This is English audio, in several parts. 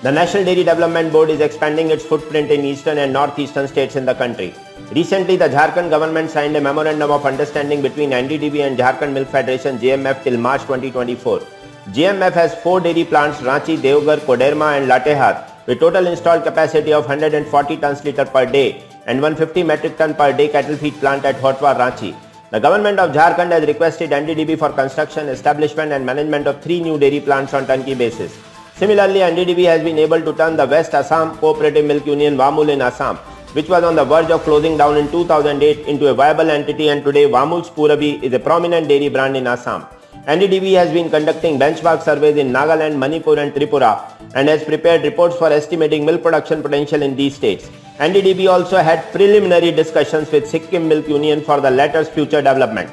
The National Dairy Development Board is expanding its footprint in eastern and northeastern states in the country. Recently, the Jharkhand government signed a memorandum of understanding between NDDB and Jharkhand Milk Federation JMF till March 2024. JMF has 4 dairy plants: Ranchi, Deoghar, Koderma and Latehar, with total installed capacity of 140 tons liter per day and 150 metric ton per day cattle feed plant at Hotwar, Ranchi. The government of Jharkhand has requested NDDB for construction, establishment and management of 3 new dairy plants on turnkey basis. Similarly, NDDB has been able to turn the West Assam Cooperative Milk Union Vamul in Assam, which was on the verge of closing down in 2008, into a viable entity, and today Vamul's Purabi is a prominent dairy brand in Assam. NDDB has been conducting benchmark surveys in Nagaland, Manipur and Tripura and has prepared reports for estimating milk production potential in these states. NDDB also had preliminary discussions with Sikkim Milk Union for the latter's future development.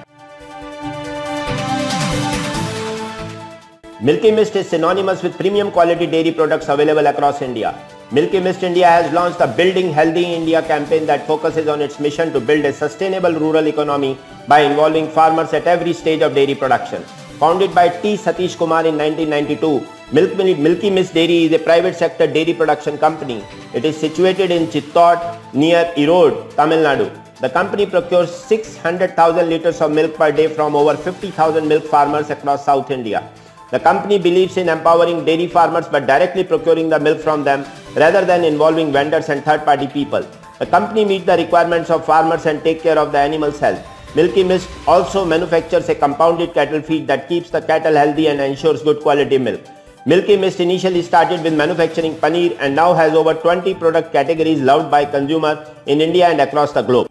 Milky Mist is synonymous with premium quality dairy products available across India. Milky Mist India has launched the Building Healthy India campaign that focuses on its mission to build a sustainable rural economy by involving farmers at every stage of dairy production. Founded by T. Satish Kumar in 1992, Milky Mist Dairy is a private sector dairy production company. It is situated in Chittor near Erode, Tamil Nadu. The company procures 600,000 liters of milk per day from over 50,000 milk farmers across South India. The company believes in empowering dairy farmers by directly procuring the milk from them rather than involving vendors and third-party people. The company meets the requirements of farmers and take care of the animals' health. Milky Mist also manufactures a compounded cattle feed that keeps the cattle healthy and ensures good quality milk. Milky Mist initially started with manufacturing paneer and now has over 20 product categories loved by consumers in India and across the globe.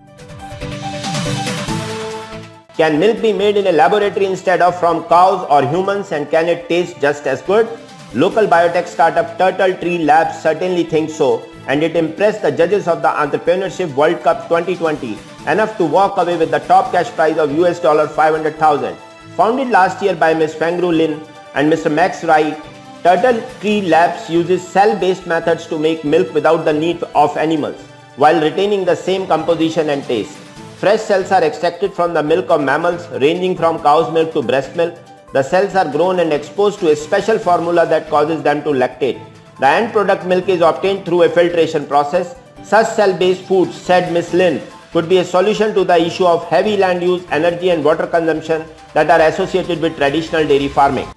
Can milk be made in a laboratory instead of from cows or humans, and can it taste just as good? Local biotech startup Turtle Tree Labs certainly thinks so, and it impressed the judges of the Entrepreneurship World Cup 2020 enough to walk away with the top cash prize of $500,000. Founded last year by Ms. Fengru Lin and Mr. Max Rai, Turtle Tree Labs uses cell-based methods to make milk without the need of animals, while retaining the same composition and taste. Fresh cells are extracted from the milk of mammals, ranging from cow's milk to breast milk. The cells are grown and exposed to a special formula that causes them to lactate. The end product milk is obtained through a filtration process. Such cell-based foods, said Ms. Lin, could be a solution to the issue of heavy land use, energy and water consumption that are associated with traditional dairy farming.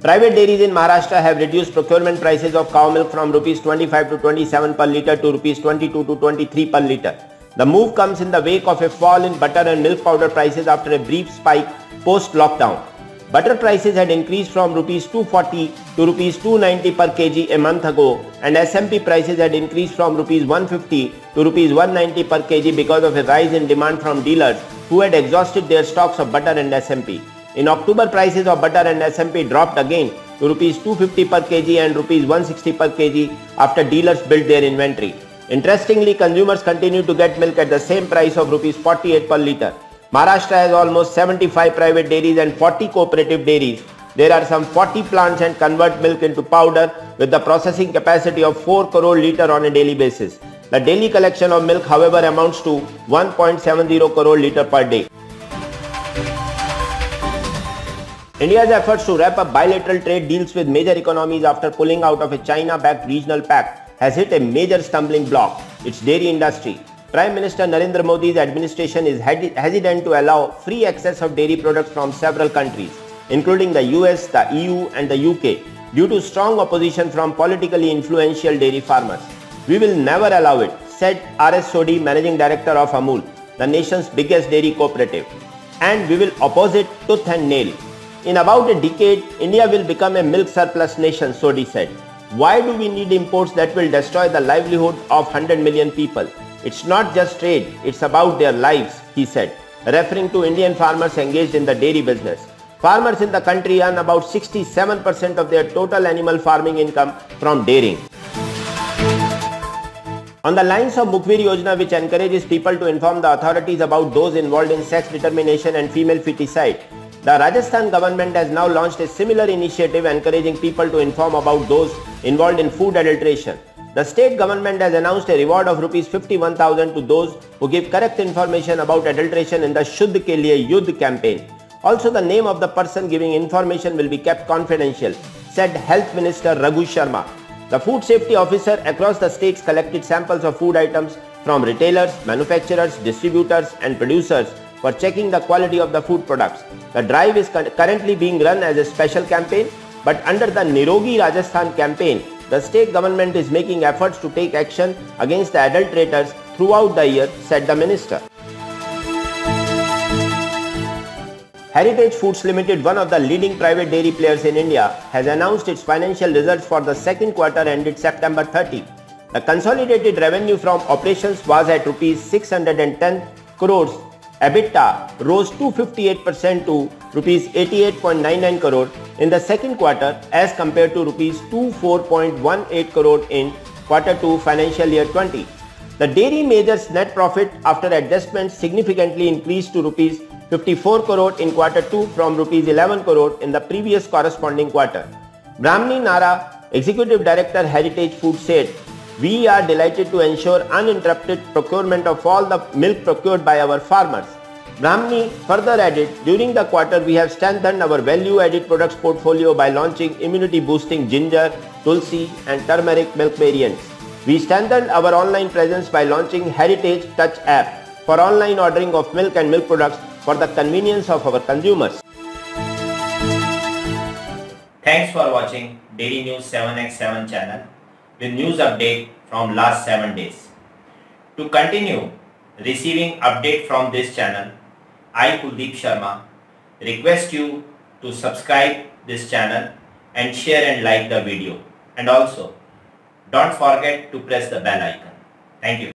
Private dairies in Maharashtra have reduced procurement prices of cow milk from Rs 25 to 27 per litre to Rs 22 to 23 per litre. The move comes in the wake of a fall in butter and milk powder prices after a brief spike post-lockdown. Butter prices had increased from Rs 240 to Rs 290 per kg a month ago, and SMP prices had increased from Rs 150 to Rs 190 per kg because of a rise in demand from dealers who had exhausted their stocks of butter and SMP. In October, prices of butter and SMP dropped again to Rs 250 per kg and Rs 160 per kg after dealers built their inventory. Interestingly, consumers continue to get milk at the same price of Rs 48 per litre. Maharashtra has almost 75 private dairies and 40 cooperative dairies. There are some 40 plants and convert milk into powder with the processing capacity of 4 crore litre on a daily basis. The daily collection of milk, however, amounts to 1.70 crore litre per day. India's efforts to wrap up bilateral trade deals with major economies after pulling out of a China-backed regional pact has hit a major stumbling block: its dairy industry. Prime Minister Narendra Modi's administration is hesitant to allow free access of dairy products from several countries, including the US, the EU and the UK, due to strong opposition from politically influential dairy farmers. We will never allow it, said R.S. Sodhi, Managing Director of Amul, the nation's biggest dairy cooperative. And we will oppose it tooth and nail. In about a decade, India will become a milk surplus nation, Sodhi said. Why do we need imports that will destroy the livelihood of 100 million people? It's not just trade, it's about their lives, he said, referring to Indian farmers engaged in the dairy business. Farmers in the country earn about 67% of their total animal farming income from dairying. On the lines of Mukhbir Yojana, which encourages people to inform the authorities about those involved in sex determination and female feticide, the Rajasthan government has now launched a similar initiative encouraging people to inform about those involved in food adulteration. The state government has announced a reward of Rs 51,000 to those who give correct information about adulteration in the Shuddh Ke Liye Yudh campaign. Also, the name of the person giving information will be kept confidential, said Health Minister Raghu Sharma. The Food Safety Officer across the states collected samples of food items from retailers, manufacturers, distributors and producers for checking the quality of the food products. The drive is currently being run as a special campaign, but under the Nirogi Rajasthan campaign, the state government is making efforts to take action against the adulterators throughout the year, said the minister. Heritage Foods Limited, one of the leading private dairy players in India, has announced its financial results for the second quarter ended September 30. The consolidated revenue from operations was at Rs 610 crores. EBITDA rose 258% to Rs 88.99 crore in the second quarter as compared to Rs 24.18 crore in Q2 financial year 20. The dairy major's net profit after adjustments significantly increased to Rs 54 crore in Q2 from Rs 11 crore in the previous corresponding quarter. Brahmani Nara, Executive Director Heritage Foods, said, "We are delighted to ensure uninterrupted procurement of all the milk procured by our farmers." Brahmani further added, "During the quarter, we have strengthened our value-added products portfolio by launching immunity-boosting ginger, tulsi and turmeric milk variants. We strengthened our online presence by launching Heritage Touch app for online ordering of milk and milk products for the convenience of our consumers." Thanks for watching Dairy News 7x7 channel with news update from last 7 days. To continue receiving update from this channel, I, Kuldeep Sharma, request you to subscribe this channel and share and like the video, and also don't forget to press the bell icon. Thank you.